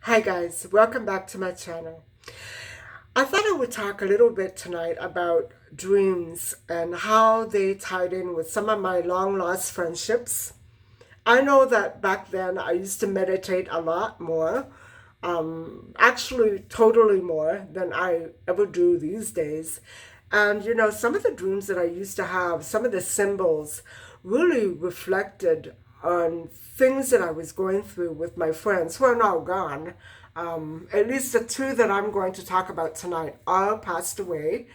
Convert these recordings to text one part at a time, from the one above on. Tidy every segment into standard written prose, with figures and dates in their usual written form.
Hi guys, welcome back to my channel. I thought I would talk a little bit tonight about dreams and how they tied in with some of my long lost friendships. I know that back then I used to meditate a lot more, actually totally more than I ever do these days. And some of the dreams that I used to have, some of the symbols really reflected on things that I was going through with my friends who are now gone. At least the two that I'm going to talk about tonight all passed away.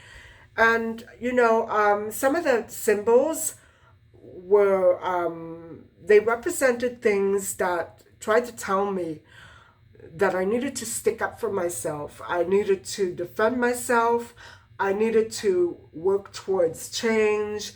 And, some of the symbols were, they represented things that tried to tell me that I needed to stick up for myself. I needed to defend myself. I needed to work towards change.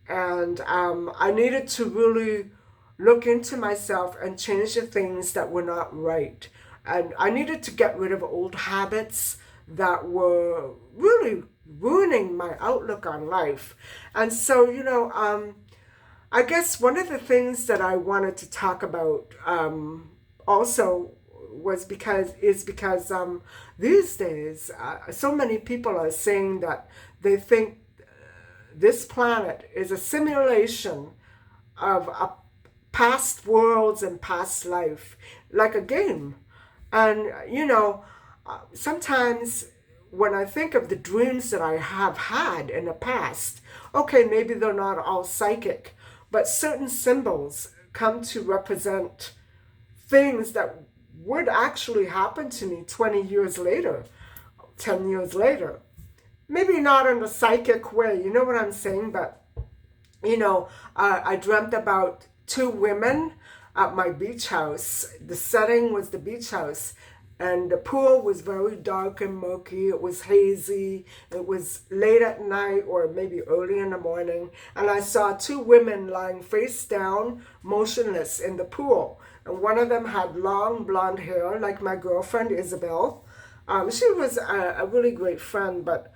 And I needed to really look into myself and change the things that were not right. And I needed to get rid of old habits that were really ruining my outlook on life. And so, I guess one of the things that I wanted to talk about also is because these days so many people are saying that they think this planet is a simulation of a past worlds and past life, like a game. And sometimes when I think of the dreams that I have had in the past, okay, maybe they're not all psychic, but certain symbols come to represent things that would actually happen to me 20 years later, 10 years later. Maybe not in a psychic way, you know what I'm saying? But, I dreamt about two women at my beach house. The setting was the beach house, and the pool was very dark and murky. It was hazy. It was late at night or maybe early in the morning. And I saw two women lying face down, motionless in the pool. And one of them had long blonde hair, like my girlfriend Isabelle. She was a really great friend, but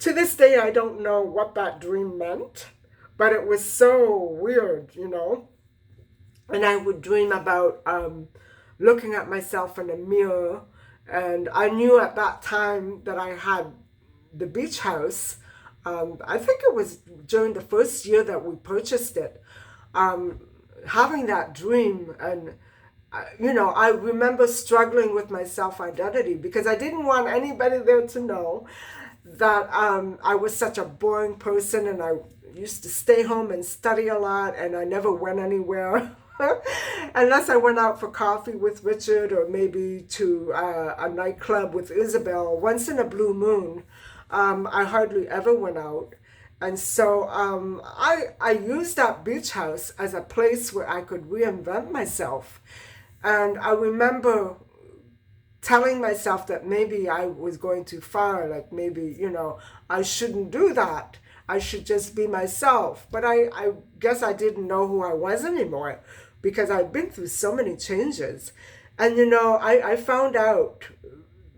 to this day, I don't know what that dream meant. But it was so weird. And I would dream about looking at myself in a mirror. And I knew at that time that I had the beach house. I think it was during the first year that we purchased it. Um, Having that dream, and I remember struggling with my self-identity because I didn't want anybody there to know that I was such a boring person, and I used to stay home and study a lot, and I never went anywhere. Unless I went out for coffee with Richard, or maybe to a nightclub with Isabelle once in a blue moon. I hardly ever went out. And so I used that beach house as a place where I could reinvent myself. And I remember telling myself that maybe I was going too far, like maybe, I shouldn't do that. I should just be myself. But I guess I didn't know who I was anymore because I'd been through so many changes. And, I found out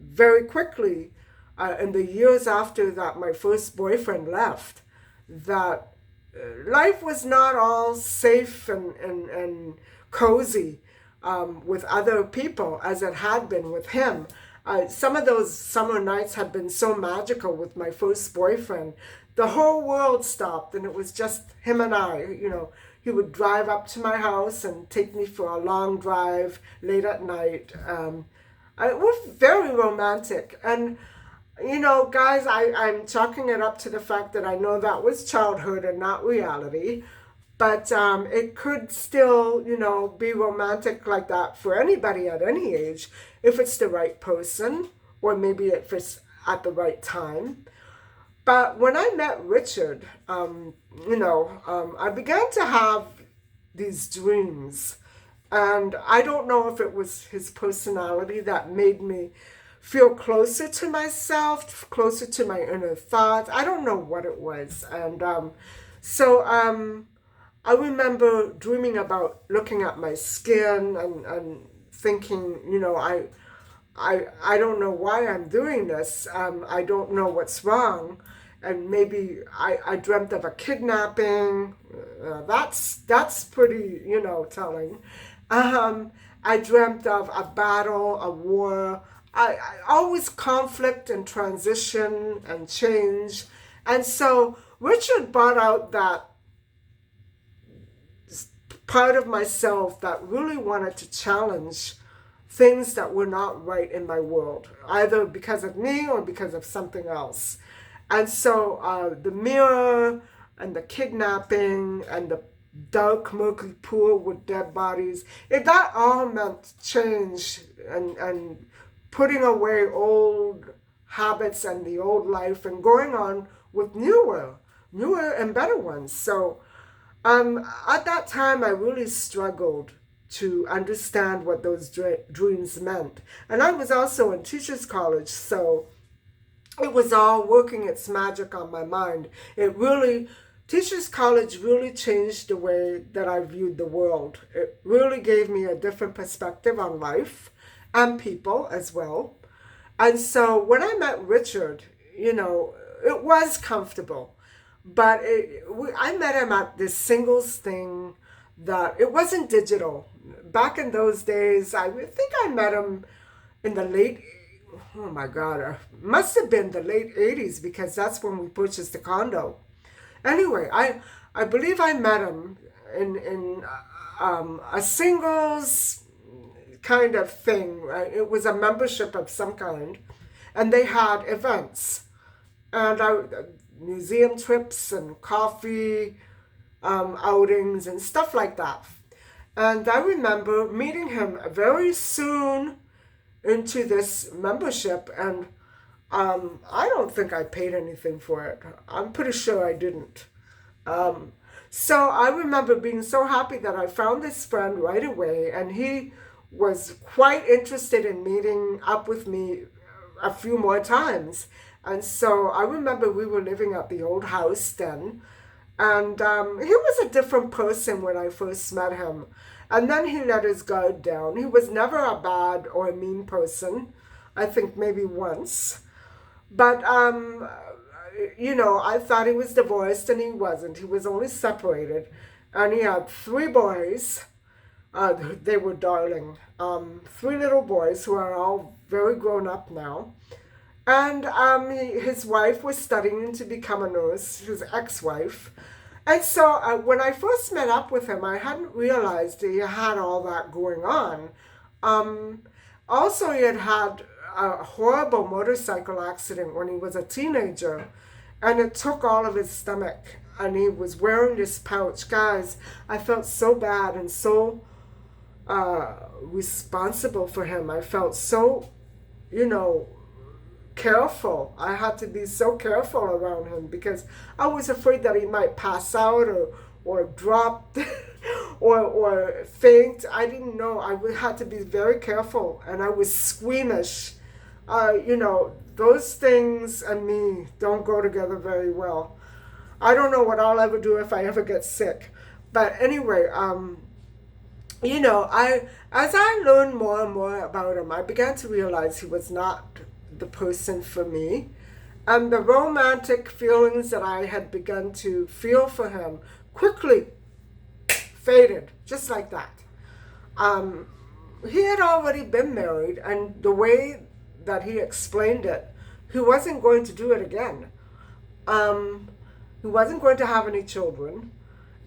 very quickly in the years after that my first boyfriend left that life was not all safe and cozy with other people as it had been with him. Some of those summer nights had been so magical with my first boyfriend. The whole world stopped, and it was just him and I. He would drive up to my house and take me for a long drive late at night. It was very romantic. And guys, I'm chalking it up to the fact that I know that was childhood and not reality. But it could still, be romantic like that for anybody at any age if it's the right person, or maybe if it's at the right time. But when I met Richard, I began to have these dreams. And I don't know if it was his personality that made me feel closer to myself, closer to my inner thoughts. I don't know what it was. And so I remember dreaming about looking at my skin and thinking, I don't know why I'm doing this. I don't know what's wrong. And maybe I dreamt of a kidnapping. That's pretty, telling. Um, I dreamt of a battle, a war. I always conflict and transition and change. And so Richard brought out that part of myself that really wanted to challenge things that were not right in my world, either because of me or because of something else. And so the mirror and the kidnapping and the dark, murky pool with dead bodies, that all meant change and putting away old habits and the old life and going on with newer and better ones. So at that time, I really struggled to understand what those dreams meant. And I was also in teachers college, so it was all working its magic on my mind. Teachers college really changed the way that I viewed the world. It really gave me a different perspective on life and people as well. And so when I met Richard, it was comfortable. But I met him at this singles thing that it wasn't digital. Back in those days, I think I met him in the late, oh my God, must have been the late 80s because that's when we purchased the condo. Anyway, I believe I met him in a singles kind of thing. Right? It was a membership of some kind, and they had events. And museum trips and coffee outings and stuff like that. And I remember meeting him very soon into this membership, and I don't think I paid anything for it. I'm pretty sure I didn't. So I remember being so happy that I found this friend right away, and he was quite interested in meeting up with me a few more times. And so I remember we were living at the old house then, and he was a different person when I first met him. And then he let his guard down. He was never a bad or a mean person, I think maybe once. But, I thought he was divorced, and he wasn't. He was only separated. And he had 3 boys. They were darling. 3 little boys who are all very grown up now. And his wife was studying to become a nurse, his ex-wife. And so when I first met up with him, I hadn't realized he had all that going on. Also, he had a horrible motorcycle accident when he was a teenager, and it took all of his stomach, and he was wearing this pouch. Guys, I felt so bad and so responsible for him. I felt so, careful. I had to be so careful around him because I was afraid that he might pass out or drop or faint. I didn't know. I had to be very careful, and I was squeamish. Those things and me don't go together very well. I don't know what I'll ever do if I ever get sick. But anyway, as I learned more and more about him, I began to realize he was not the person for me. And the romantic feelings that I had begun to feel for him quickly faded, just like that. He had already been married, and the way that he explained it, he wasn't going to do it again. He wasn't going to have any children.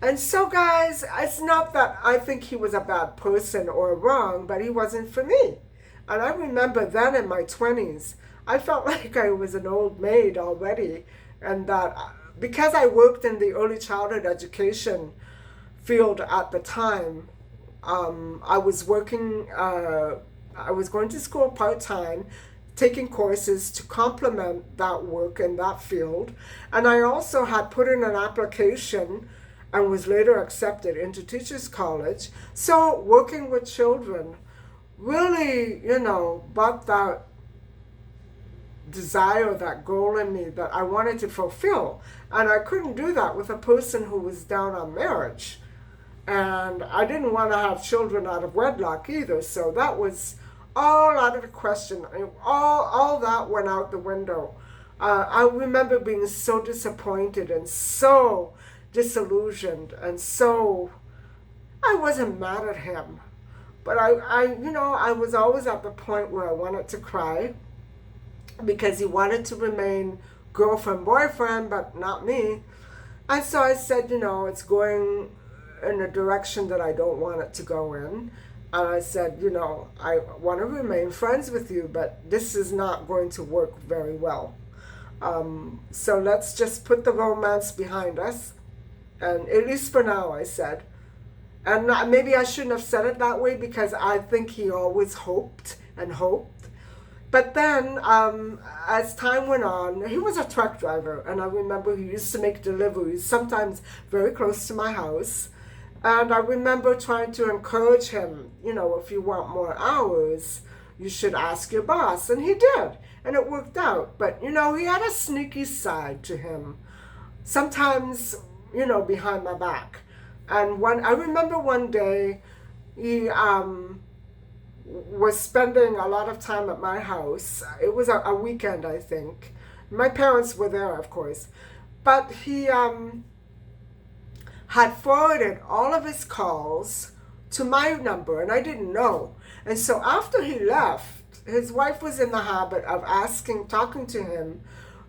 And so, guys, it's not that I think he was a bad person or wrong, but he wasn't for me. And I remember then in my 20s, I felt like I was an old maid already, and that because I worked in the early childhood education field at the time, I was working, I was going to school part-time, taking courses to complement that work in that field. And I also had put in an application and was later accepted into teachers college. So working with children really, brought that desire, that goal in me that I wanted to fulfill. And I couldn't do that with a person who was down on marriage. And I didn't want to have children out of wedlock either. So that was all out of the question. All that went out the window. I remember being so disappointed and so disillusioned, and so I wasn't mad at him. But I was always at the point where I wanted to cry because he wanted to remain girlfriend, boyfriend, but not me. And so I said, it's going in a direction that I don't want it to go in. And I said, I want to remain friends with you, but this is not going to work very well. So let's just put the romance behind us. And at least for now, I said. And maybe I shouldn't have said it that way because I think he always hoped and hoped. But then, as time went on, he was a truck driver, and I remember he used to make deliveries, sometimes very close to my house. And I remember trying to encourage him, if you want more hours, you should ask your boss. And he did, and it worked out. But, he had a sneaky side to him, sometimes, behind my back. And I remember one day, he was spending a lot of time at my house. It was a weekend, I think. My parents were there, of course. But he had forwarded all of his calls to my number, and I didn't know. And so after he left, his wife was in the habit of talking to him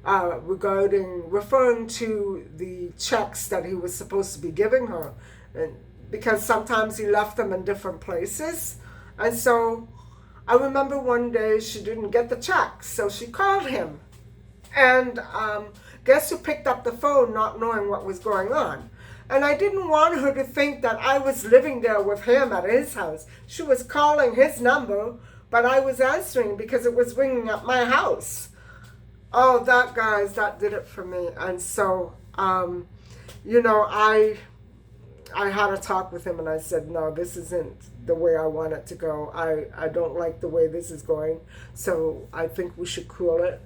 referring to the checks that he was supposed to be giving her. And because sometimes he left them in different places. And so I remember one day she didn't get the check, so she called him. And guess who picked up the phone not knowing what was going on? And I didn't want her to think that I was living there with him at his house. She was calling his number, but I was answering because it was ringing at my house. Oh, that did it for me. And so, I had a talk with him and I said, no, this isn't the way I want it to go. I don't like the way this is going. So I think we should cool it.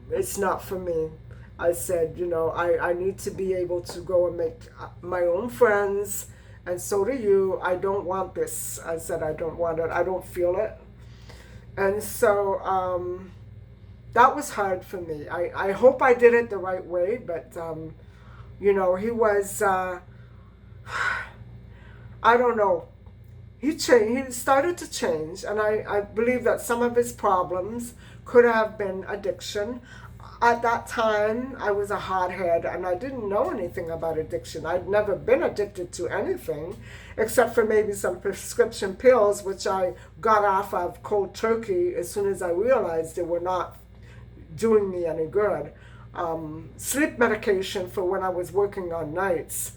It's not for me. I said, I need to be able to go and make my own friends. And so do you. I don't want this. I said, I don't want it. I don't feel it. And so that was hard for me. I hope I did it the right way. But, he was... I don't know. He started to change, and I believe that some of his problems could have been addiction. At that time, I was a hothead, and I didn't know anything about addiction. I'd never been addicted to anything, except for maybe some prescription pills, which I got off of cold turkey as soon as I realized they were not doing me any good. Sleep medication for when I was working on nights.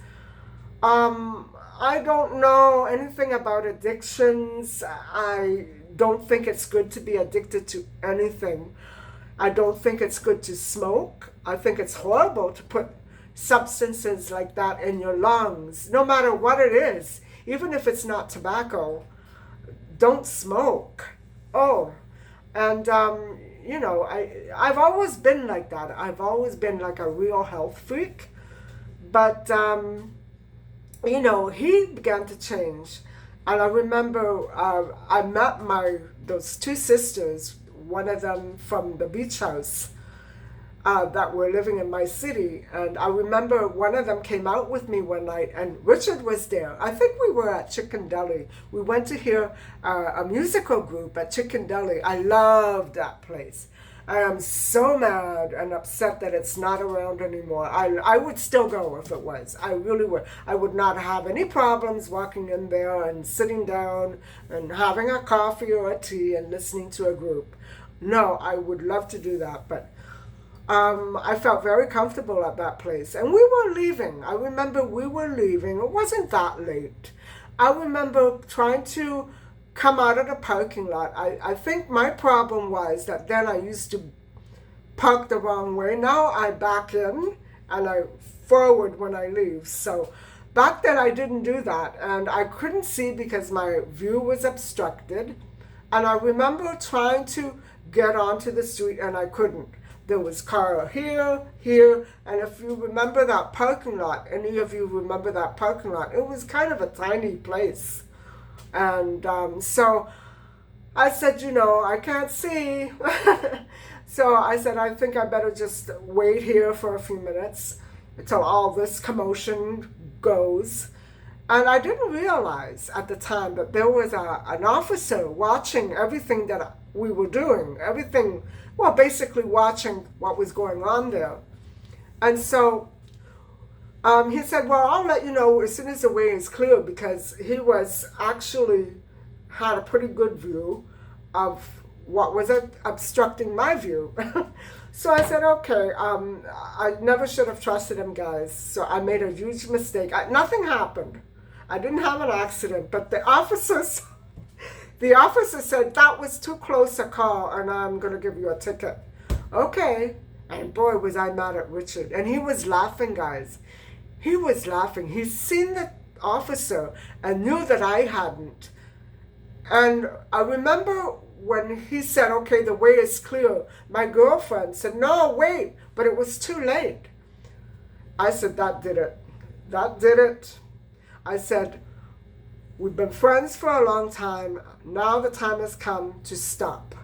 I don't know anything about addictions. I don't think it's good to be addicted to anything. I don't think it's good to smoke. I think it's horrible to put substances like that in your lungs, no matter what it is, even if it's not tobacco. Don't smoke. Oh, and I've always been like that. I've always been like a real health freak, but he began to change. And I remember I met those two sisters, one of them from the beach house that were living in my city. And I remember one of them came out with me one night, and Richard was there. I think we were at Chicken Deli. We went to hear a musical group at Chicken Deli. I loved that place. I am so mad and upset that it's not around anymore. I would still go if it was. I really would. I would not have any problems walking in there and sitting down and having a coffee or a tea and listening to a group. No, I would love to do that, but I felt very comfortable at that place. And we were leaving. I remember we were leaving. It wasn't that late. I remember trying to come out of the parking lot. I think my problem was that then I used to park the wrong way. Now I back in and I forward when I leave. So back then I didn't do that, and I couldn't see because my view was obstructed. And I remember trying to get onto the street and I couldn't. There was car here, and if you remember that parking lot, any of you remember that parking lot, it was kind of a tiny place. And so I said, I can't see. So I said, I think I better just wait here for a few minutes until all this commotion goes. And I didn't realize at the time that there was an officer watching everything that we were doing, everything, well, basically watching what was going on there. And so he said, well, I'll let you know as soon as the way is clear, because he was actually had a pretty good view of what was obstructing my view. So I said, okay, I never should have trusted him, guys. So I made a huge mistake. Nothing happened. I didn't have an accident, but the officer said that was too close a call and I'm going to give you a ticket. Okay. And boy, was I mad at Richard. And he was laughing, guys. He was laughing. He'd seen the officer and knew that I hadn't. And I remember when he said, okay, the way is clear, my girlfriend said, no, wait, but it was too late. I said, that did it. That did it. I said, we've been friends for a long time. Now the time has come to stop.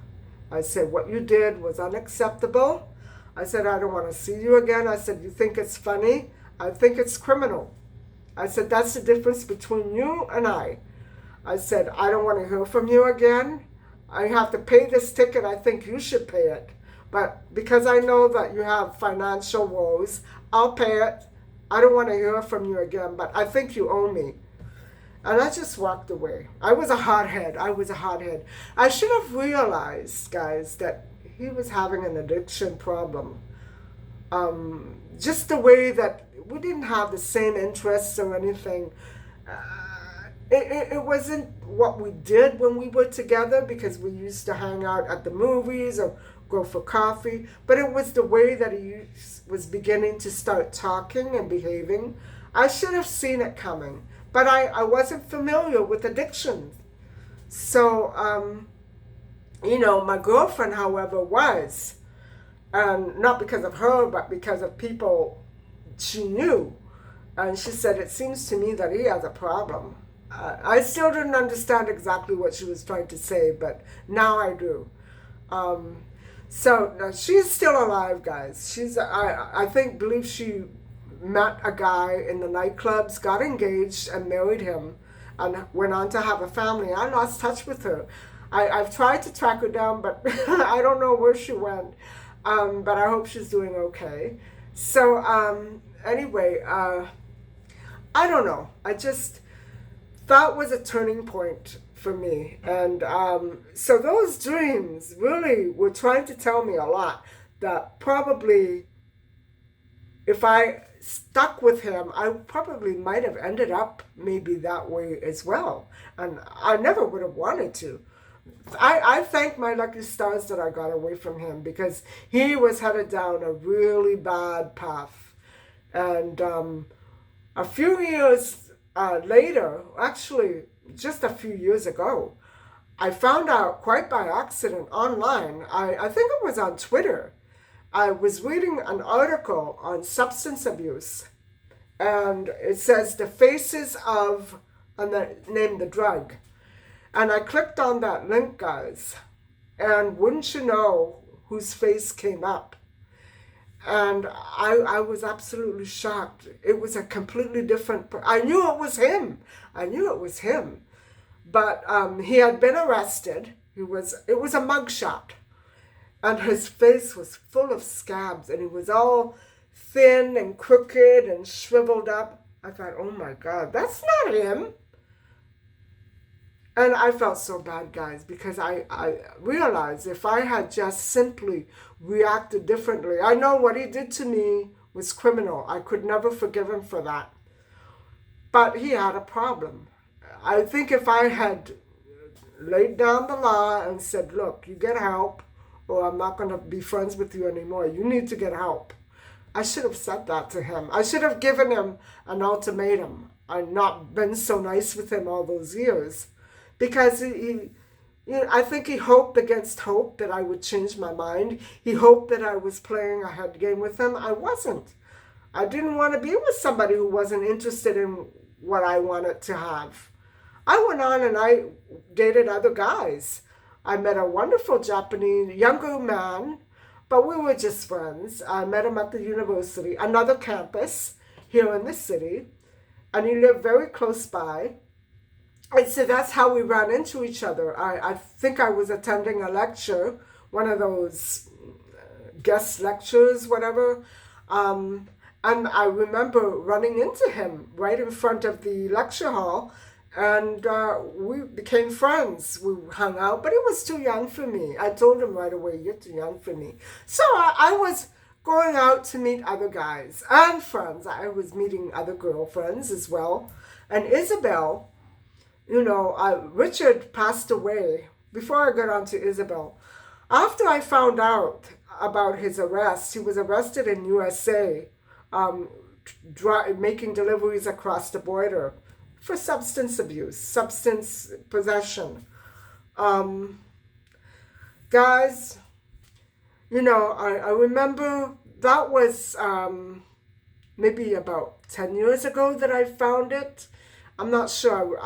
I said, what you did was unacceptable. I said, I don't want to see you again. I said, you think it's funny? I think it's criminal. I said, that's the difference between you and I. I said, I don't want to hear from you again. I have to pay this ticket. I think you should pay it. But because I know that you have financial woes, I'll pay it. I don't want to hear from you again, but I think you owe me. And I just walked away. I was a hothead. I should have realized, guys, that he was having an addiction problem. Just the way that we didn't have the same interests or anything. It wasn't what we did when we were together, because we used to hang out at the movies or go for coffee, but it was the way that he was beginning to start talking and behaving. I should have seen it coming, but I wasn't familiar with addiction. So, my girlfriend, however, was, not because of her, but because of people she knew. And she said, it seems to me that he has a problem. I still didn't understand exactly what she was trying to say, but now I do. So she's still alive, guys. I believe she met a guy in the nightclubs, got engaged, and married him, and went on to have a family. I lost touch with her. I've tried to track her down, but I don't know where she went. But I hope she's doing okay. So anyway, I don't know. That was a turning point for me. And so those dreams really were trying to tell me a lot, that probably if I stuck with him, I probably might have ended up maybe that way as well. And I never would have wanted to. I thank my lucky stars that I got away from him, because he was headed down a really bad path. And a few years later, actually just a few years ago, I found out quite by accident online. I think it was on Twitter. I was reading an article on substance abuse, and it says the faces of, and name the drug. And I clicked on that link, guys, and wouldn't you know whose face came up? And I was absolutely shocked. It was a completely different. I knew it was him. But he had been arrested. It was a mugshot, and his face was full of scabs, and he was all thin and crooked and shriveled up. I thought, oh my God, that's not him. And I felt so bad, guys, because I realized if I had just simply reacted differently, I know what he did to me was criminal. I could never forgive him for that. But he had a problem. I think if I had laid down the law and said, look, you get help, or I'm not going to be friends with you anymore. You need to get help. I should have said that to him. I should have given him an ultimatum and not been so nice with him all those years. Because I think he hoped against hope that I would change my mind. He hoped that I was playing a head game with him. I wasn't. I didn't want to be with somebody who wasn't interested in what I wanted to have. I went on and I dated other guys. I met a wonderful Japanese younger man, but we were just friends. I met him at the university, another campus here in the city. and he lived very close by. And so that's how we ran into each other. I think I was attending a lecture, one of those guest lectures, whatever. Um, and I remember running into him right in front of the lecture hall, and we became friends. We hung out, but he was too young for me. I told him right away, "You're too young for me." So I was going out to meet other guys and friends. I was meeting other girlfriends as well. And Isabelle, Richard passed away. Before I got on to Isabelle, after I found out about his arrest, he was arrested in USA, um, making deliveries across the border for substance abuse, substance possession. Um, Guys, I remember that was maybe about 10 years ago that I found it. I'm not sure.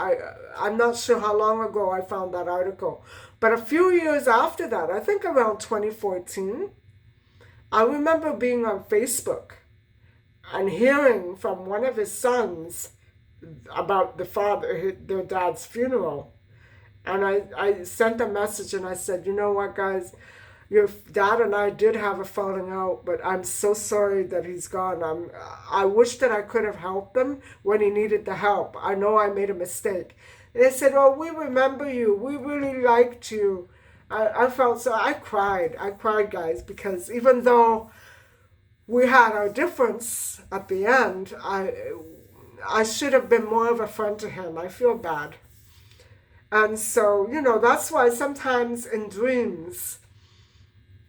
I'm not sure how long ago I found that article. But a few years after that, I think around 2014, I remember being on Facebook and hearing from one of his sons about their dad's funeral. And I sent a message and I said, "You know what, guys? Your dad and I did have a falling out, but I'm so sorry that he's gone. I wish that I could have helped him when he needed the help. I know I made a mistake." And they said, "Oh, we remember you. We really liked you." I felt so, I cried. I cried, guys, because even though we had our difference at the end, I should have been more of a friend to him. I feel bad. And so, that's why sometimes in dreams,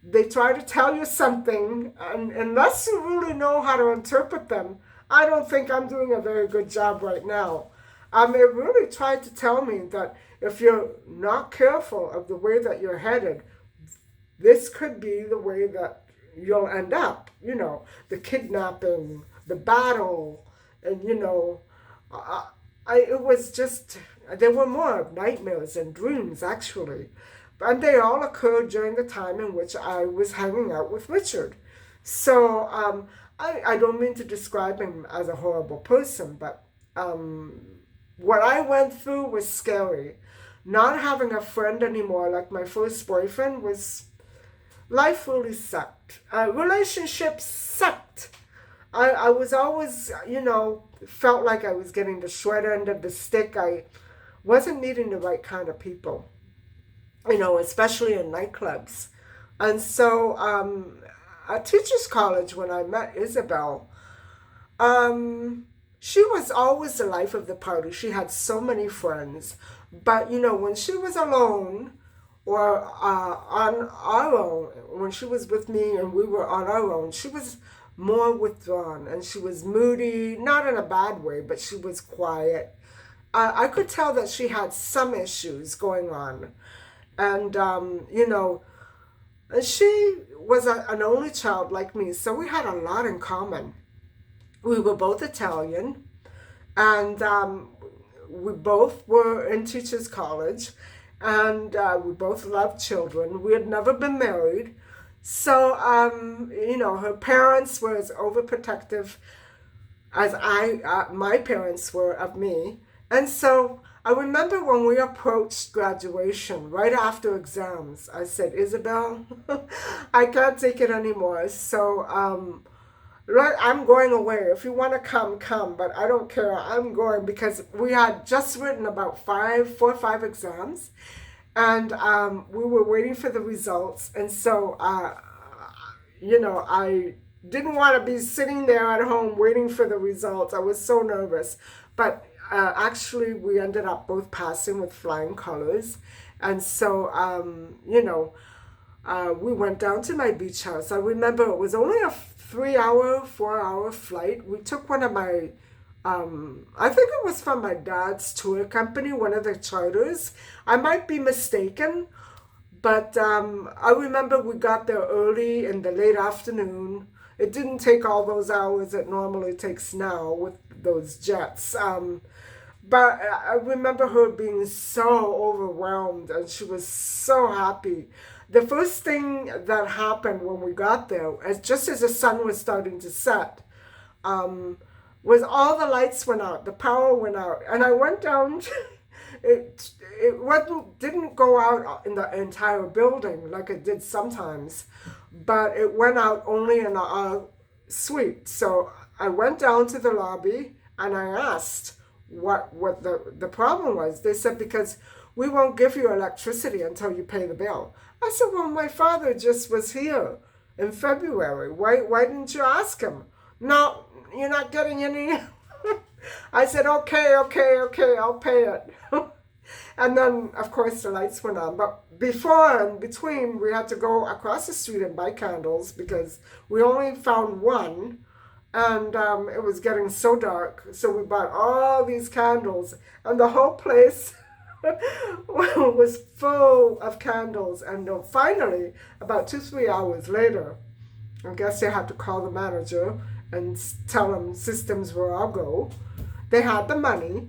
they try to tell you something, and unless you really know how to interpret them, I don't think I'm doing a very good job right now. It really tried to tell me that if you're not careful of the way that you're headed, this could be the way that you'll end up. The kidnapping, the battle, and it was just, there were more nightmares and dreams actually. And they all occurred during the time in which I was hanging out with Richard. So I don't mean to describe him as a horrible person, but what I went through was scary. Not having a friend anymore, like my first boyfriend, life really sucked. Relationships sucked. I was always, felt like I was getting the short end of the stick. I wasn't meeting the right kind of people, especially in nightclubs. And so at teachers college, when I met Isabelle, she was always the life of the party. She had so many friends. But, when she was alone or on our own, when she was with me and we were on our own, she was more withdrawn and she was moody, not in a bad way, but she was quiet. I could tell that she had some issues going on. And, she was an only child like me, so we had a lot in common. We were both Italian, and we both were in teachers college, and we both loved children. We had never been married. So, her parents were as overprotective as my parents were of me. And so I remember when we approached graduation, right after exams, I said, "Isabelle, I can't take it anymore. So I'm going away. If you want to come, but I don't care. I'm going," because we had just written about 4 or 5 exams, and we were waiting for the results. And so, I didn't want to be sitting there at home waiting for the results. I was so nervous. But actually, we ended up both passing with flying colors. And so, we went down to my beach house. I remember it was only a 3-hour, 4-hour flight. We took one of my, I think it was from my dad's tour company, one of the charters. I might be mistaken, but I remember we got there early in the late afternoon. It didn't take all those hours it normally takes now with those jets. But I remember her being so overwhelmed, and she was so happy. The first thing that happened when we got there, just as the sun was starting to set, was all the lights went out, the power went out, and I went down. It didn't go out in the entire building like it did sometimes, but it went out only in our suite. So I went down to the lobby and I asked what the problem was. They said, because we won't give you electricity until you pay the bill. I said, well, my father just was here in February. Why didn't you ask him? No, you're not getting any. I said, okay, I'll pay it. And then, of course, the lights went on. But before and between, we had to go across the street and buy candles because we only found one. And it was getting so dark. So we bought all these candles. And the whole place was full of candles. And finally, about 2-3 hours later, I guess they had to call the manager and tell them systems were all go. They had the money.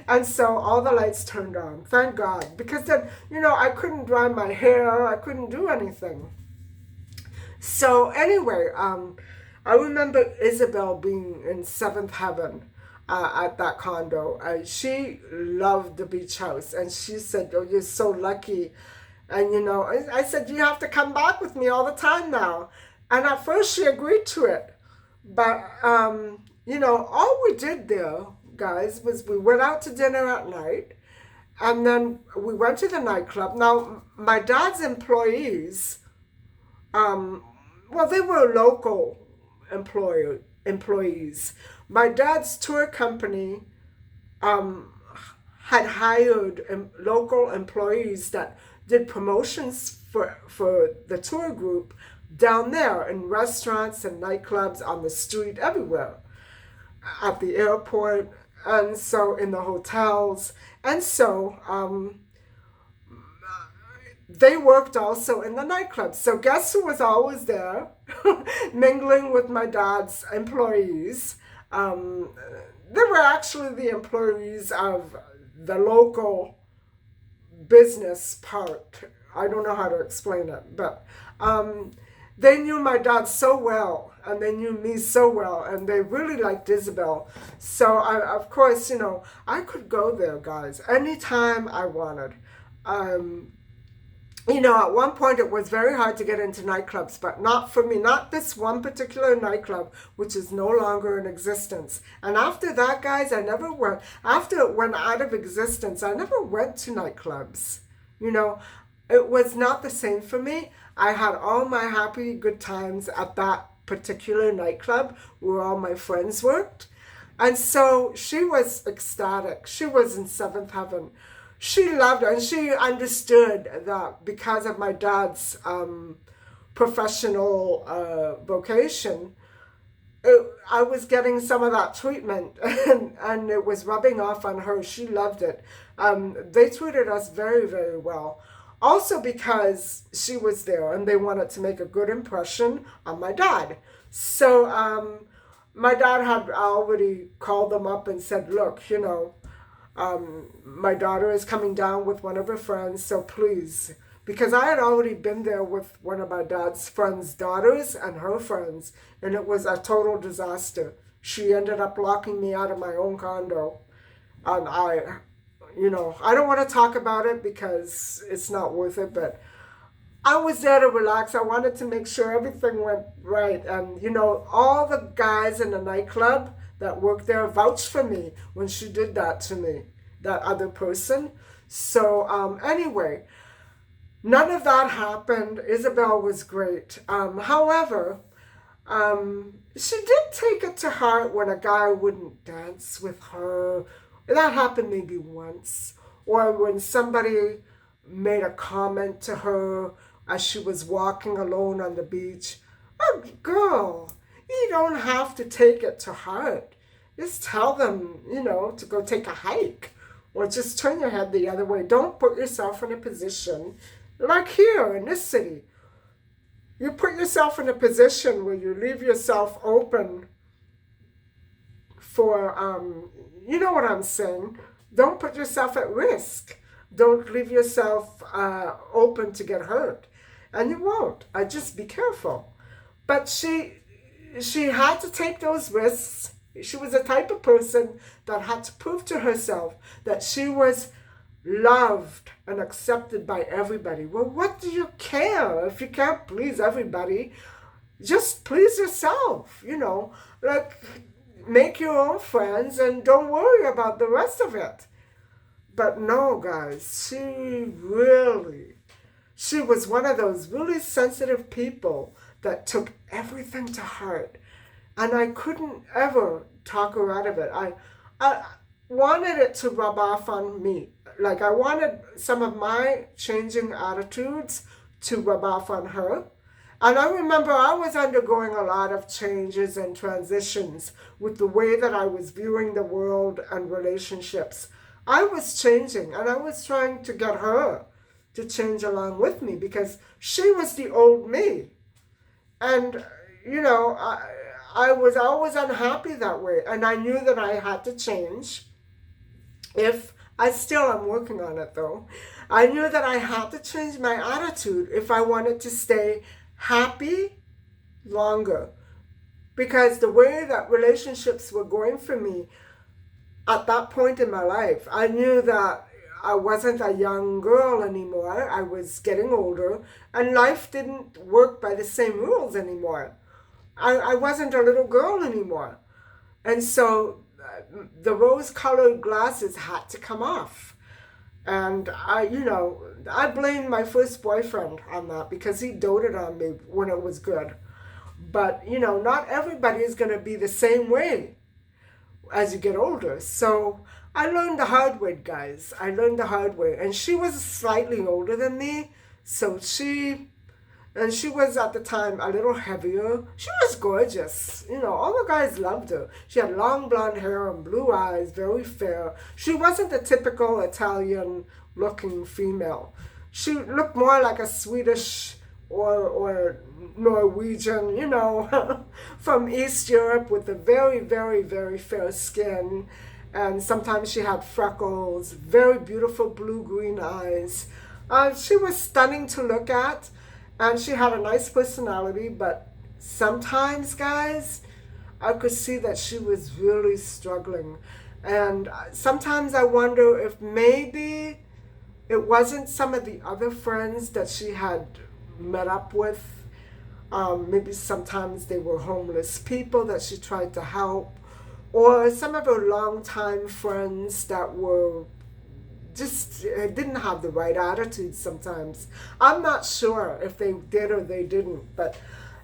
And so all the lights turned on. Thank God. Because then, I couldn't dry my hair. I couldn't do anything. So anyway, I remember Isabelle being in seventh heaven at that condo. She loved the beach house. And she said, oh, you're so lucky. And, I said, you have to come back with me all the time now. And at first she agreed to it. But, all we did there, guys, was we went out to dinner at night. And then we went to the nightclub. Now, my dad's employees, they were local employees. My dad's tour company had hired local employees that did promotions for the tour group down there in restaurants and nightclubs, on the street, everywhere, at the airport, and so in the hotels. And so they worked also in the nightclubs. So guess who was always there, mingling with my dad's employees? They were actually the employees of the local business part. I don't know how to explain it, but they knew my dad so well, and they knew me so well, and they really liked Isabelle. So of course, I could go there, guys, anytime I wanted. At one point it was very hard to get into nightclubs, but not for me, not this one particular nightclub, which is no longer in existence. And after that, guys, I never went, after it went out of existence, I never went to nightclubs. It was not the same for me. I had all my happy, good times at that particular nightclub where all my friends worked. And so she was ecstatic. She was in seventh heaven. She loved it, and she understood that because of my dad's professional vocation, I was getting some of that treatment, and it was rubbing off on her. She loved it. They treated us very, very well. Also because she was there, and they wanted to make a good impression on my dad. So my dad had already called them up and said, look, my daughter is coming down with one of her friends, so please, because I had already been there with one of my dad's friends' daughters and her friends, and it was a total disaster. She ended up locking me out of my own condo, and I don't want to talk about it because it's not worth it, but I was there to relax. I wanted to make sure everything went right, and all the guys in the nightclub that worked there vouched for me when she did that to me, that other person. So anyway, none of that happened. Isabelle was great. However, she did take it to heart when a guy wouldn't dance with her. That happened maybe once. Or when somebody made a comment to her as she was walking alone on the beach. Oh, girl, you don't have to take it to heart. Just tell them, to go take a hike, or just turn your head the other way. Don't put yourself in a position like here in this city. You put yourself in a position where you leave yourself open for, you know what I'm saying? Don't put yourself at risk. Don't leave yourself open to get hurt. And you won't. Just be careful. But she she had to take those risks. She was the type of person that had to prove to herself that she was loved and accepted by everybody. Well, what do you care if you can't please everybody? Just please yourself, like make your own friends and don't worry about the rest of it. But no, guys, she was one of those really sensitive people that took everything to heart. And I couldn't ever talk her out of it. I wanted it to rub off on me. Like, I wanted some of my changing attitudes to rub off on her. And I remember I was undergoing a lot of changes and transitions with the way that I was viewing the world and relationships. I was changing, and I was trying to get her to change along with me because she was the old me. And, I was always unhappy that way. And I knew that I had to change. If I still am working on it, though. I knew that I had to change my attitude if I wanted to stay happy longer. Because the way that relationships were going for me at that point in my life, I knew that I wasn't a young girl anymore. I was getting older, and life didn't work by the same rules anymore. I wasn't a little girl anymore. And so the rose-colored glasses had to come off. And I blamed my first boyfriend on that because he doted on me when it was good. But, not everybody is going to be the same way as you get older. So I learned the hard way, guys. I learned the hard way. And she was slightly older than me. So she was at the time a little heavier. She was gorgeous. All the guys loved her. She had long blonde hair and blue eyes, very fair. She wasn't the typical Italian-looking female. She looked more like a Swedish or Norwegian, from East Europe with a very, very, very fair skin. And sometimes she had freckles, very beautiful blue-green eyes. She was stunning to look at. And she had a nice personality, but sometimes, guys, I could see that she was really struggling. And sometimes I wonder if maybe it wasn't some of the other friends that she had met up with. Maybe sometimes they were homeless people that she tried to help. Or some of her longtime friends that were just didn't have the right attitude sometimes. I'm not sure if they did or they didn't, but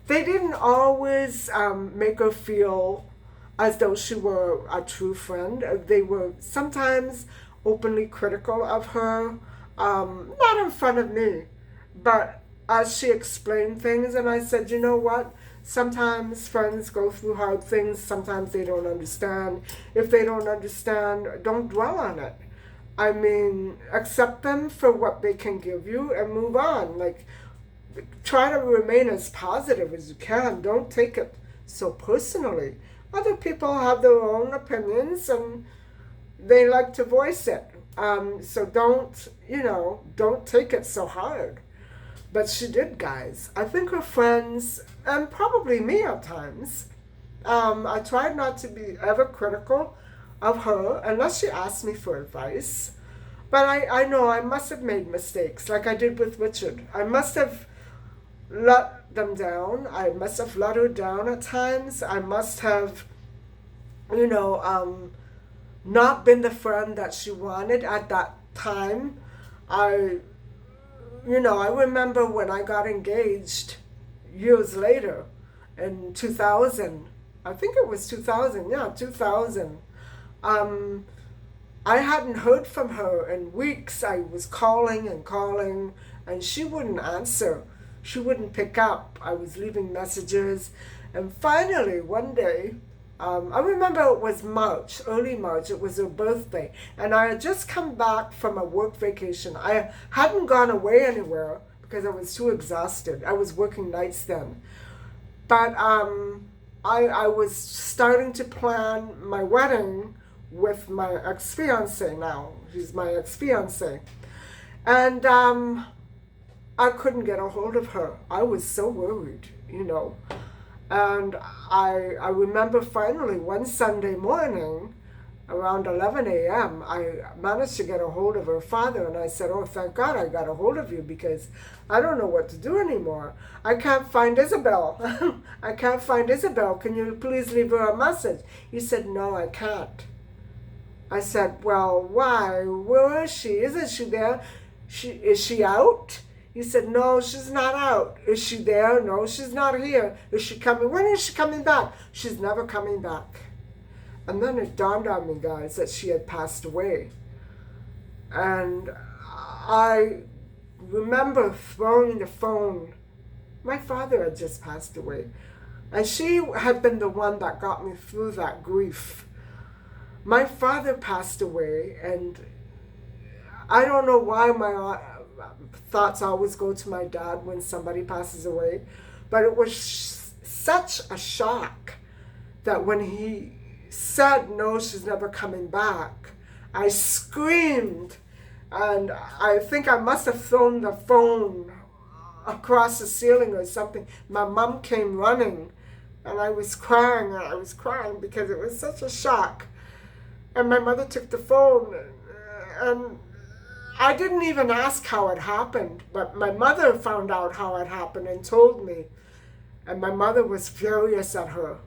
they didn't always make her feel as though she were a true friend. They were sometimes openly critical of her, not in front of me, but as she explained things, and I said, you know what? Sometimes friends go through hard things, sometimes they don't understand. If they don't understand, don't dwell on it. I mean, accept them for what they can give you and move on. Like, try to remain as positive as you can. Don't take it so personally. Other people have their own opinions and they like to voice it. So don't take it so hard. But she did, guys. I think her friends, and probably me at times, I tried not to be ever critical of her unless she asked me for advice. But I know I must have made mistakes like I did with Richard. I must have let them down. I must have let her down at times. I must have, not been the friend that she wanted at that time. I remember when I got engaged years later in 2000. I think it was 2000. Yeah, 2000. I hadn't heard from her in weeks. I was calling and calling, and she wouldn't answer. She wouldn't pick up. I was leaving messages. And finally, one day, I remember it was March, early March. It was her birthday. And I had just come back from a work vacation. I hadn't gone away anywhere because I was too exhausted. I was working nights then. But I was starting to plan my wedding with my ex-fiance now. He's my ex-fiance. And I couldn't get a hold of her. I was so worried, And I remember finally one Sunday morning around 11 a.m., I managed to get a hold of her father, and I said, "Oh, thank God I got a hold of you, because I don't know what to do anymore. I can't find Isabelle. I can't find Isabelle. Can you please leave her a message?" He said, "No, I can't." I said, "Well, why? Where is she? Isn't she there? Is she out?" He said, "No, she's not out." "Is she there?" "No, she's not here." "Is she coming? When is she coming back?" "She's never coming back." And then it dawned on me, guys, that she had passed away. And I remember throwing the phone. My father had just passed away. And she had been the one that got me through that grief. My father passed away, and I don't know why my thoughts always go to my dad when somebody passes away, but it was such a shock that when he said, "No, she's never coming back," I screamed, and I think I must have thrown the phone across the ceiling or something. My mom came running, and I was crying, because it was such a shock. And my mother took the phone, and I didn't even ask how it happened, but my mother found out how it happened and told me. And my mother was furious at her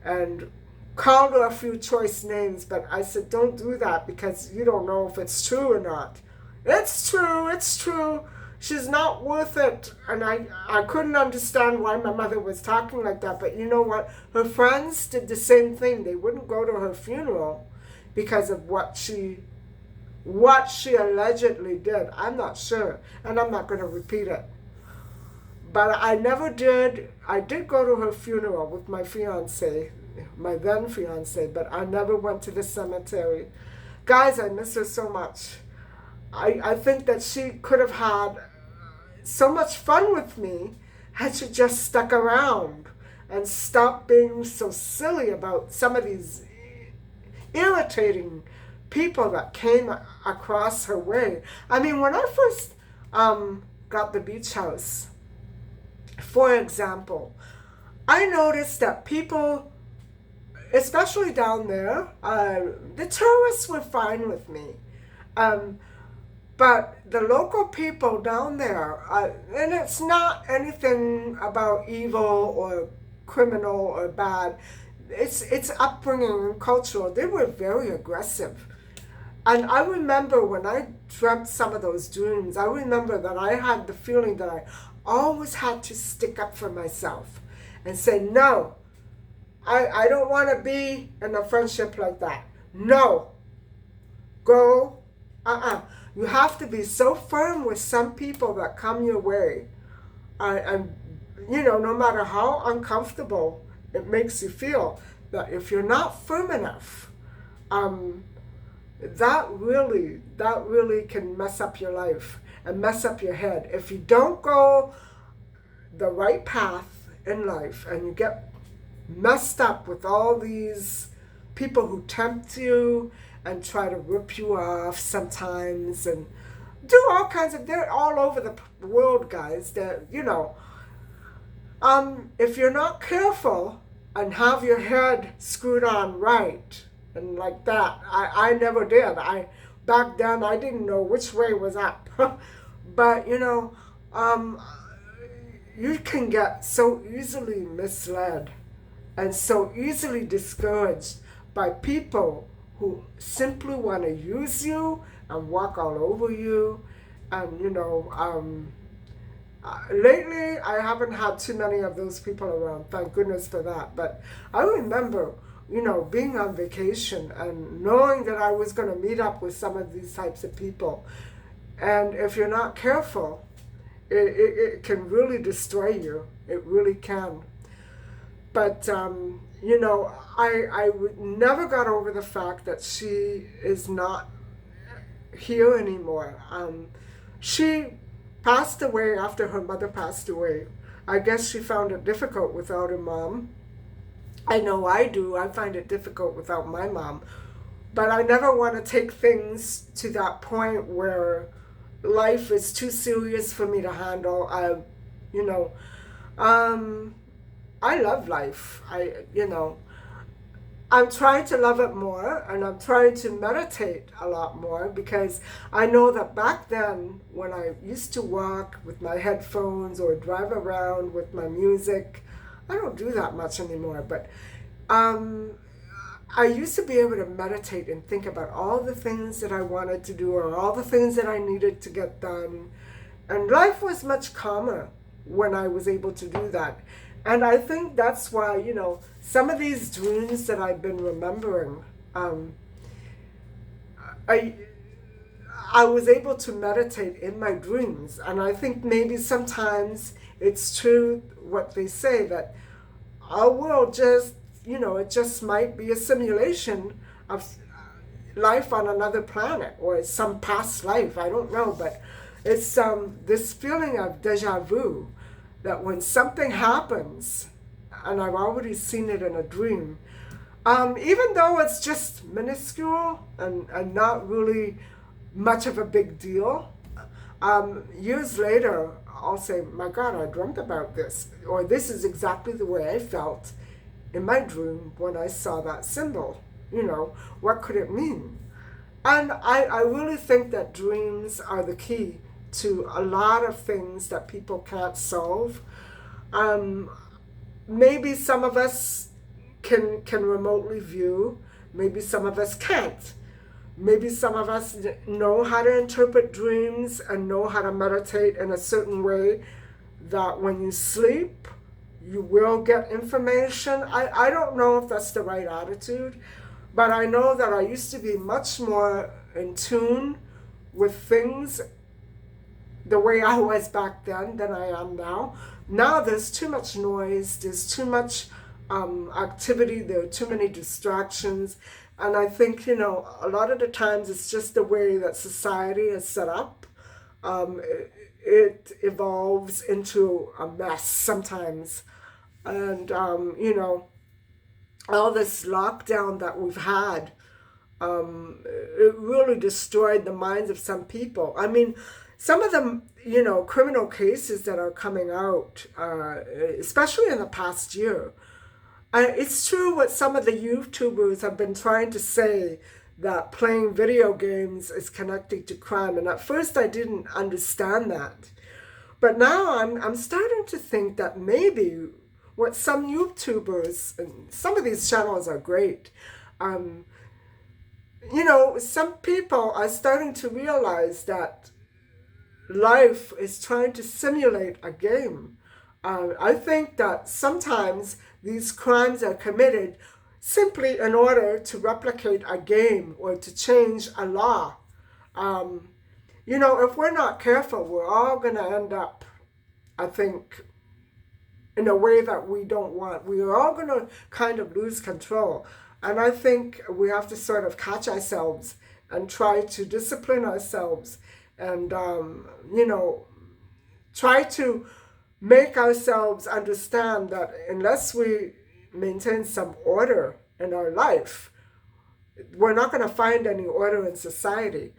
and called her a few choice names, but I said, "Don't do that, because you don't know if it's true or not." "It's true, it's true. She's not worth it." And I couldn't understand why my mother was talking like that, but you know what? Her friends did the same thing. They wouldn't go to her funeral because of what she allegedly did. I'm not sure, and I'm not going to repeat it. But I never did. I did go to her funeral with my fiance, my then fiance, but I never went to the cemetery. Guys, I miss her so much. I think that she could have had so much fun with me had she just stuck around and stopped being so silly about some of these irritating people that came across her way. I mean, when I first got the beach house, for example, I noticed that people, especially down there, the tourists were fine with me. But the local people down there, and it's not anything about evil or criminal or bad, it's upbringing and cultural. They were very aggressive. And I remember when I dreamt some of those dreams, I remember that I had the feeling that I always had to stick up for myself and say, "No, I don't want to be in a friendship like that. No, go, You have to be so firm with some people that come your way. And, no matter how uncomfortable it makes you feel, that if you're not firm enough, that really can mess up your life and mess up your head. If you don't go the right path in life and you get messed up with all these people who tempt you and try to rip you off sometimes and do all kinds of, they're all over the world, guys. If you're not careful and have your head screwed on right, and like that, I never did. Back then I didn't know which way was up. But you can get so easily misled and so easily discouraged by people who simply want to use you and walk all over you. And lately I haven't had too many of those people around, thank goodness for that. But I remember being on vacation and knowing that I was going to meet up with some of these types of people. And if you're not careful, it can really destroy you. It really can. But, I never got over the fact that she is not here anymore. She passed away after her mother passed away. I guess she found it difficult without her mom. I know I do. I find it difficult without my mom. But I never want to take things to that point where life is too serious for me to handle. I love life. I'm trying to love it more, and I'm trying to meditate a lot more, because I know that back then when I used to walk with my headphones or drive around with my music, I don't do that much anymore, but um, I used to be able to meditate and think about all the things that I wanted to do or all the things that I needed to get done. And life was much calmer when I was able to do that. And I think that's why, some of these dreams that I've been remembering, I I was able to meditate in my dreams. And I think maybe sometimes it's true what they say, that our world just, it just might be a simulation of life on another planet or some past life. I don't know, but it's this feeling of deja vu, that when something happens, and I've already seen it in a dream, even though it's just minuscule and not really much of a big deal, years later I'll say, my God, I dreamt about this, or this is exactly the way I felt in my dream when I saw that symbol. What could it mean? And I really think that dreams are the key to a lot of things that people can't solve. Maybe some of us can remotely view, maybe some of us can't. Maybe some of us know how to interpret dreams and know how to meditate in a certain way that when you sleep, you will get information. I don't know if that's the right attitude, but I know that I used to be much more in tune with things the way I was back then than I am now. Now there's too much noise, there's too much activity, there are too many distractions. And I think, a lot of the times it's just the way that society is set up. It evolves into a mess sometimes. And, all this lockdown that we've had, it really destroyed the minds of some people. I mean, some of the, criminal cases that are coming out, especially in the past year, it's true what some of the YouTubers have been trying to say, that playing video games is connected to crime. And at first I didn't understand that. But now I'm starting to think that maybe what some YouTubers, and some of these channels are great, some people are starting to realize that life is trying to simulate a game. I think that sometimes these crimes are committed simply in order to replicate a game or to change a law. If we're not careful, we're all going to end up, I think, in a way that we don't want. We are all going to kind of lose control. And I think we have to sort of catch ourselves and try to discipline ourselves and, try to make ourselves understand that unless we maintain some order in our life, we're not going to find any order in society.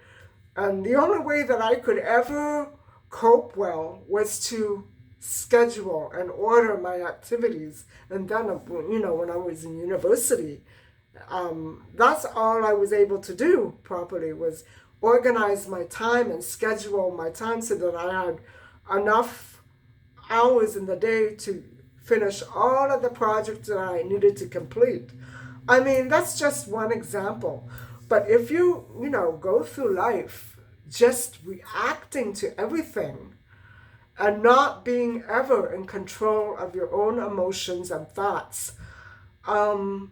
And the only way that I could ever cope well was to schedule and order my activities. And then, when I was in university, that's all I was able to do properly, was organize my time and schedule my time so that I had enough hours in the day to finish all of the projects that I needed to complete. I mean, that's just one example. But if you, go through life just reacting to everything and not being ever in control of your own emotions and thoughts, that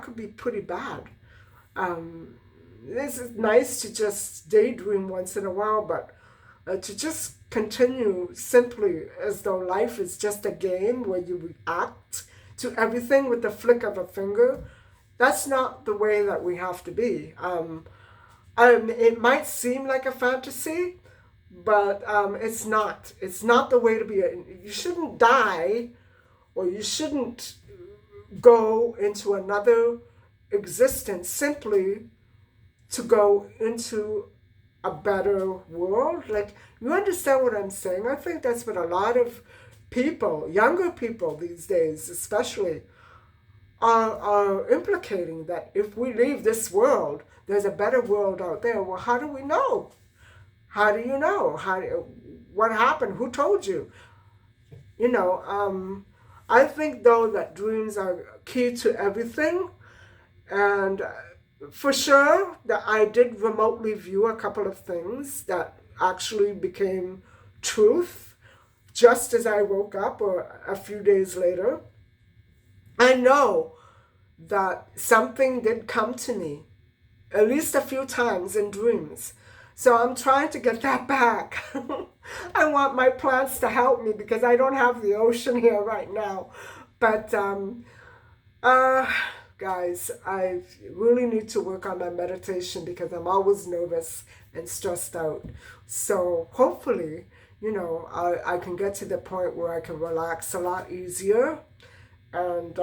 could be pretty bad. This is nice to just daydream once in a while, but to just continue simply as though life is just a game where you react to everything with the flick of a finger, that's not the way that we have to be. It might seem like a fantasy, but it's not. It's not the way to be. You shouldn't die, or you shouldn't go into another existence simply to go into a better world. Like, you understand what I'm saying? I think that's what a lot of people, younger people these days especially, are implicating that if we leave this world, there's a better world out there. Well, how do we know? How do you know? What happened? Who told you? You know, I think though that dreams are key to everything. And for sure that I did remotely view a couple of things that actually became truth just as I woke up or a few days later. I know that something did come to me at least a few times in dreams. So I'm trying to get that back. I want my plants to help me because I don't have the ocean here right now. But guys, I really need to work on my meditation because I'm always nervous and stressed out. So hopefully, you know, I can get to the point where I can relax a lot easier and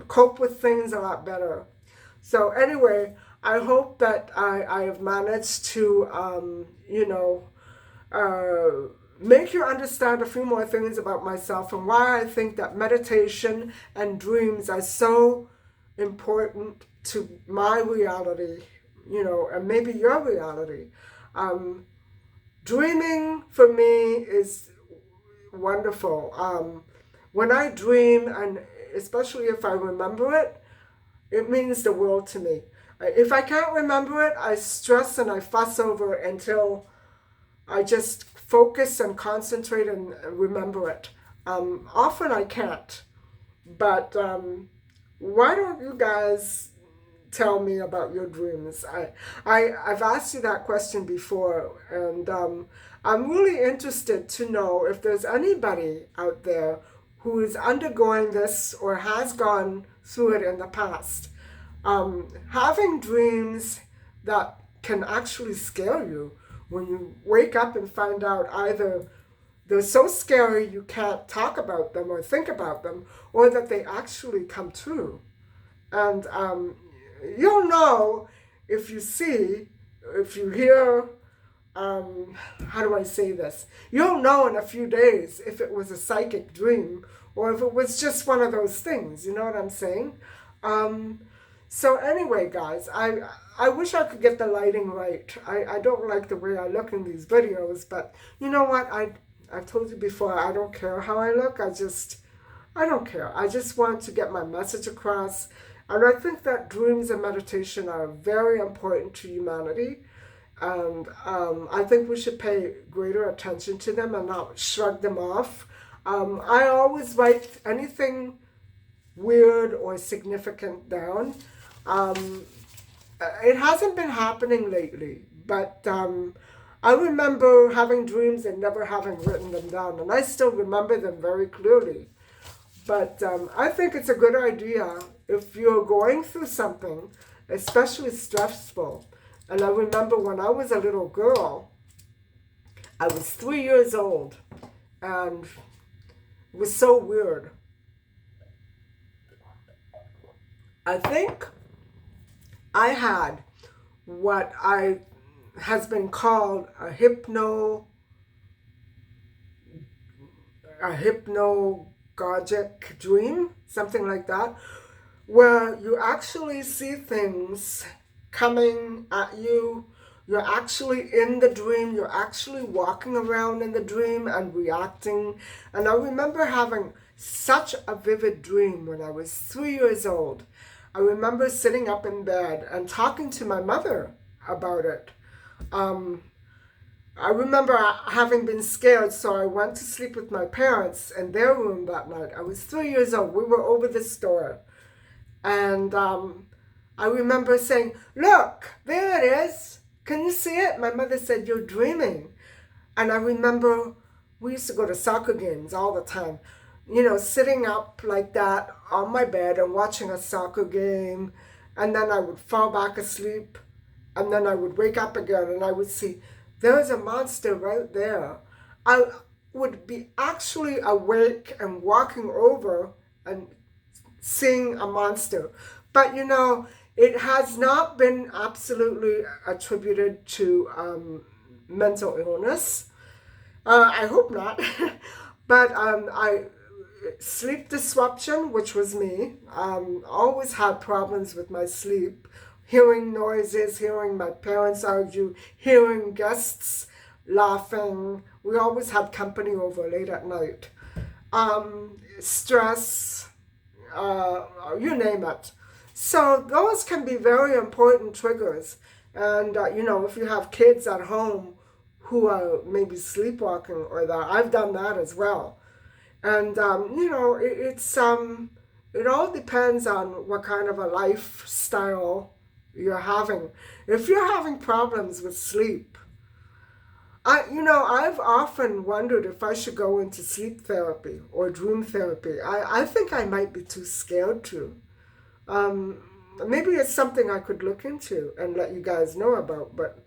cope with things a lot better. So anyway, I hope that I have managed to, you know, make you understand a few more things about myself and why I think that meditation and dreams are so important to my reality, you know, and maybe your reality. Dreaming for me is wonderful. When I dream, and especially if I remember it, it means the world to me. If I can't remember it, I stress and I fuss over it until I just focus and concentrate and remember it. Often I can't, but why don't you guys tell me about your dreams? I've asked you that question before, and I'm really interested to know if there's anybody out there who is undergoing this or has gone through it in the past. Having dreams that can actually scare you when you wake up and find out either they're so scary you can't talk about them or think about them, or that they actually come true. And you'll know if you see, if you hear, how do I say this? You'll know in a few days if it was a psychic dream or if it was just one of those things. You know what I'm saying? So anyway, guys, I wish I could get the lighting right. I don't like the way I look in these videos, but you know what? I've told you before, I don't care how I look. I don't care. I just want to get my message across. And I think that dreams and meditation are very important to humanity. And I think we should pay greater attention to them and not shrug them off. I always write anything weird or significant down. It hasn't been happening lately, but I remember having dreams and never having written them down, and I still remember them very clearly. But I think it's a good idea if you're going through something, especially stressful. And I remember when I was a little girl, I was 3 years old, and it was so weird. I think I had what has been called a hypnagogic dream, something like that, where you actually see things coming at you. You're actually in the dream. You're actually walking around in the dream and reacting. And I remember having such a vivid dream when I was 3 years old. I remember sitting up in bed and talking to my mother about it. I remember having been scared, so I went to sleep with my parents in their room that night. I was 3 years old. We were over the store. And I remember saying, "Look, there it is. Can you see it?" My mother said, "You're dreaming." And I remember we used to go to soccer games all the time. You know, sitting up like that on my bed and watching a soccer game. And then I would fall back asleep. And then I would wake up again and I would see, there's a monster right there. I would be actually awake and walking over and seeing a monster. But you know, it has not been absolutely attributed to mental illness. I hope not. But sleep disruption, which was me. Always had problems with my sleep, hearing noises, hearing my parents argue, hearing guests laughing. We always had company over late at night. Stress, you name it. So those can be very important triggers. And, if you have kids at home who are maybe sleepwalking or that, I've done that as well. And, it all depends on what kind of a lifestyle you're having. If you're having problems with sleep, I've often wondered if I should go into sleep therapy or dream therapy. I think I might be too scared to. Maybe it's something I could look into and let you guys know about. But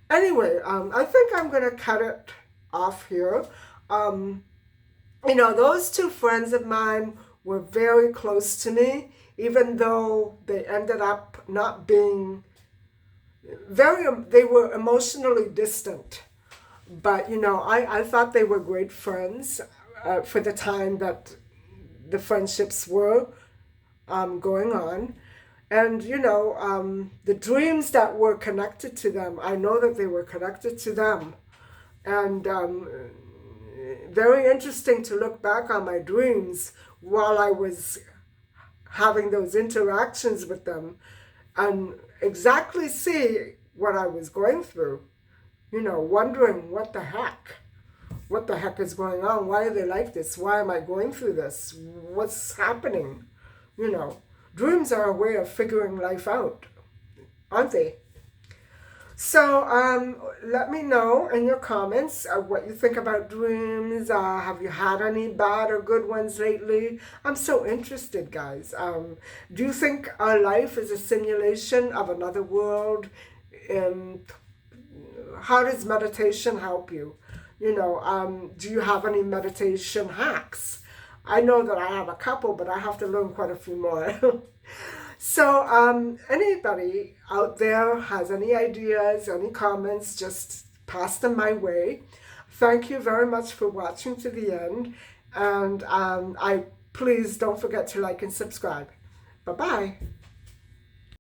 anyway, I think I'm going to cut it off here. Those two friends of mine were very close to me, even though they ended up not being they were emotionally distant. But, I thought they were great friends for the time that the friendships were going on. And, the dreams that were connected to them, I know that they were connected to them. And very interesting to look back on my dreams while I was having those interactions with them and exactly see what I was going through. Wondering what the heck is going on? Why are they like this? Why am I going through this? What's happening? Dreams are a way of figuring life out, aren't they? So let me know in your comments what you think about dreams. Have you had any bad or good ones lately? I'm so interested, guys. Do you think our life is a simulation of another world? How does meditation help you? Do you have any meditation hacks? I know that I have a couple, but I have to learn quite a few more. So anybody out there has any ideas, any comments, just pass them my way. Thank you very much for watching to the end. And please don't forget to like and subscribe. Bye-bye.